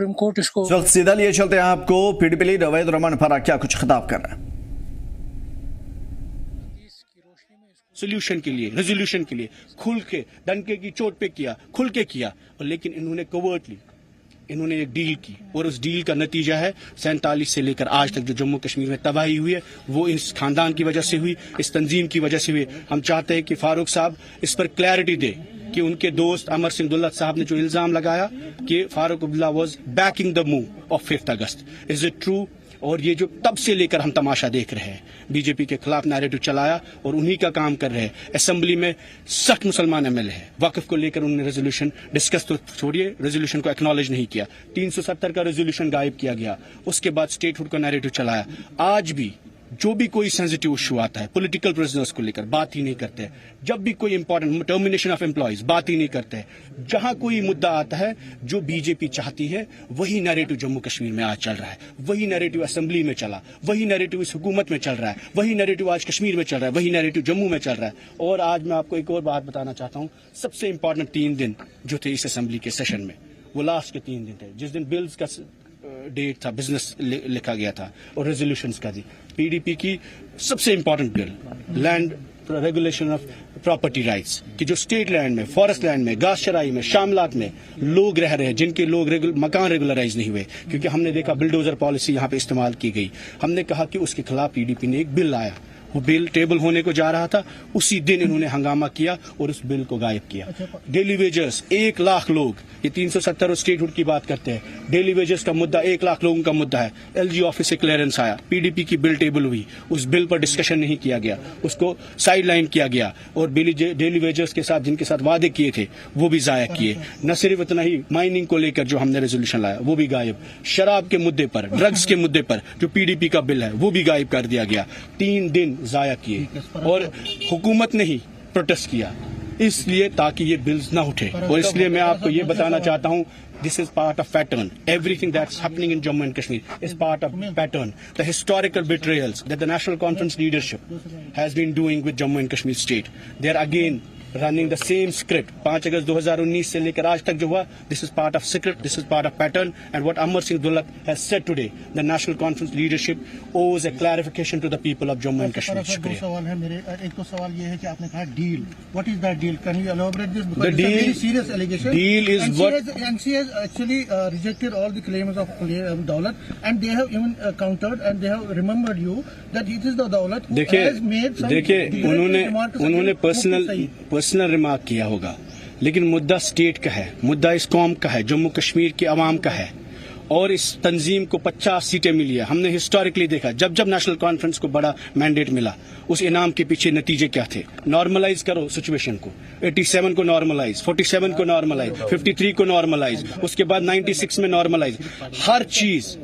इस वक्त सीधा लिए चलते हैं आपको पीडीपी लीडर अवैध रमन फरा क्या कुछ खिताब कर रहे हैं। सोल्यूशन के लिए, रेजोल्यूशन के लिए खुल के डंके की चोट पे किया, खुल के किया, और लेकिन इन्होंने कवर्टली इन्होंने एक डील की, और उस डील का नतीजा है 47 से लेकर आज तक जो जम्मू कश्मीर में तबाही हुई है वो इस खानदान की वजह से हुई, इस तंजीम की वजह से हुई। हम चाहते हैं कि फारूक साहब इस पर क्लैरिटी दे कि उनके दोस्त अमर सिंह दुल्लत साहब ने जो इल्जाम लगाया कि Farooq Abdullah was banking the move of 5 August, is it true? और ये जो तब से लेकर हम तमाशा देख रहे हैं, बीजेपी के खिलाफ नैरेटिव चलाया और उन्हीं का काम कर रहे हैं। असेंबली में 60 मुसलमान एमएलए हैं, वक्फ को लेकर उन्होंने रेजोल्यूशन डिस्कस तो छोड़िए, रेजोल्यूशन को एक्नॉलेज नहीं किया। 370 का रेजोल्यूशन गायब किया गया, उसके बाद स्टेटहुड का नैरेटिव चलाया। आज भी जो भी कोई सेंसिटिव इशू आता है पॉलिटिकल प्रिजनर्स को लेकर बात ही नहीं करते हैं, जब भी कोई इंपॉर्टेंट टर्मिनेशन ऑफ एम्प्लॉयज बात ही नहीं करते हैं। जहां कोई मुद्दा आता है जो बीजेपी चाहती है वही नैरेटिव जम्मू कश्मीर में आज चल रहा है, वही नैरेटिव असेंबली में चला, वही नैरेटिव इस हुकूमत में चल रहा है, वही नैरेटिव आज कश्मीर में चल रहा है, वही नैरेटिव जम्मू में चल रहा है। और आज मैं आपको एक और बात बताना चाहता हूं, सबसे इंपॉर्टेंट 3 दिन जो थे इस असेंबली के सेशन में, वो लास्ट के 3 दिन थे जिस दिन बिल्स का डेट था, बिजनेस लिखा गया था और रेजोल्यूशंस का थी। पीडीपी की सबसे important bill, land regulation of property rights, कि जो स्टेट लैंड में, फॉरेस्ट लैंड में, घास चराई में, शामलात में लोग रह रहे हैं, जिनके लोग मकान रेगुलराइज नहीं हुए, क्योंकि हमने देखा बिल्डोजर पॉलिसी यहाँ पे इस्तेमाल की गई। हमने कहा कि उसके खिलाफ पीडीपी ने एक बिल लाया, वो बिल टेबल होने को जा रहा था, उसी दिन इन्होंने हंगामा किया और उस बिल को गायब किया। डेली वेजर्स 1 लाख लोग, ये 370 और स्टेटहुड की बात करते हैं, डेली वेजर्स का मुद्दा 1 लाख लोगों का मुद्दा है। एलजी ऑफिस से क्लियरेंस आया, पीडीपी की बिल टेबल हुई, उस बिल पर डिस्कशन नहीं किया गया, उसको साइड लाइन किया गया, और डेली वेजर्स के साथ जिनके साथ वादे किए थे वो भी जाया किए। न सिर्फ इतना ही, माइनिंग को लेकर जो हमने रेजोल्यूशन लाया वो भी गायब, शराब के मुद्दे पर, ड्रग्स के मुद्दे पर जो पीडीपी का बिल है वो भी गायब कर दिया गया। 3 दिन जाया किए और हुकूमत ने ही प्रोटेस्ट किया, इसलिए ताकि ये बिल्स ना उठे। और इसलिए मैं आपको ये बताना चाहता हूँ, this is part of pattern. Everything that's happening in Jammu and Kashmir is part of pattern. The historical betrayals that the National Conference leadership has been doing with Jammu and Kashmir state, they are again running the same script. 5 अगस्त 2019 से लेकर आज तक जो हुआ, this is part of script, this is part of pattern, and what Amar Singh Dullat has said today, the National Conference leadership owes a clarification to the people of Jammu and Kashmir. दो सवाल है मेरे। एक तो सवाल ये है कि आपने कहा deal, what is that deal? Can you elaborate this? Because The it's a deal- very serious allegation. deal is and she has actually rejected all the claims of Daulat, and they have even countered and they have remembered you that it is the Daulat who has made some देखिए remarks उन्होंने against Mufti Saeed. Personal remark किया होगा, लेकिन मुद्दा state का है, मुद्दा इस कौम का है, जम्मू कश्मीर की आवाम का है। और इस तंजीम को 50 सीटें मिली है। हमने हिस्टोरिकली देखा, जब जब नेशनल कॉन्फ्रेंस को बड़ा मैंडेट मिला, उस इनाम के पीछे नतीजे क्या थे? नॉर्मलाइज करो सिचुएशन को, 87 को नॉर्मलाइज, 47 को नॉर्मलाइज, 53 को नॉर्मलाइज, उसके बाद 96 में नॉर्मलाइज। हर चीज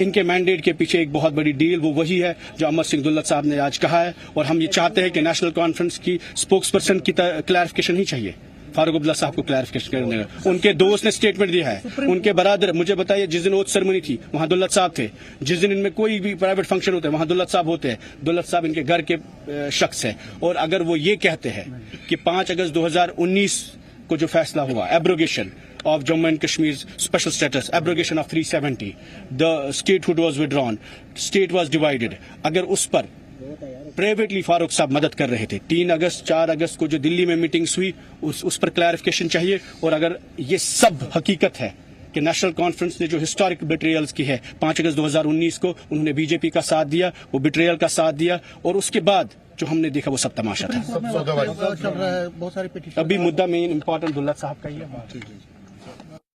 इनके मैंडेट के पीछे एक बहुत बड़ी डील, वो वही है जो अमर सिंह दुल्लत साहब ने आज कहा है। और हम ये चाहते हैं कि नेशनल कॉन्फ्रेंस की स्पोक्स पर्सन की क्लैरिफिकेशन नहीं चाहिए, फारूक अब्दुल्ला साहब को क्लैरिफिकेशन करने का। उनके दोस्त ने स्टेटमेंट दिया है, उनके बरादर, मुझे बताइए, जिस दिन ओथ सेरेमनी थी वहां दुल्लत साहब थे, जिस दिन इनमें कोई भी प्राइवेट फंक्शन होता है वहां दुल्लत साहब होते हैं। दुल्लत साहब इनके घर के शख्स है। और अगर वो ये कहते हैं कि 5 अगस्त 2019 को जो फैसला हुआ, abrogation of Jammu and Kashmir's special status, abrogation of 370, the statehood was withdrawn, state was divided, अगर उस पर प्राइवेटली फारूक साहब मदद कर रहे थे, 3 अगस्त 4 अगस्त को जो दिल्ली में मीटिंग्स हुई उस पर क्लैरिफिकेशन चाहिए। और अगर ये सब हकीकत है कि नेशनल कॉन्फ्रेंस ने जो हिस्टोरिक बिट्रेयल की है, 5 अगस्त 2019 को उन्होंने बीजेपी का साथ दिया, वो बिट्रेयल का साथ दिया, और उसके बाद जो हमने देखा वो सब तमाशा था। चल रहा है, बहुत सारी पिटीशन। अभी मुद्दा मेन इंपॉर्टेंट दुल्लत साहब का ही है।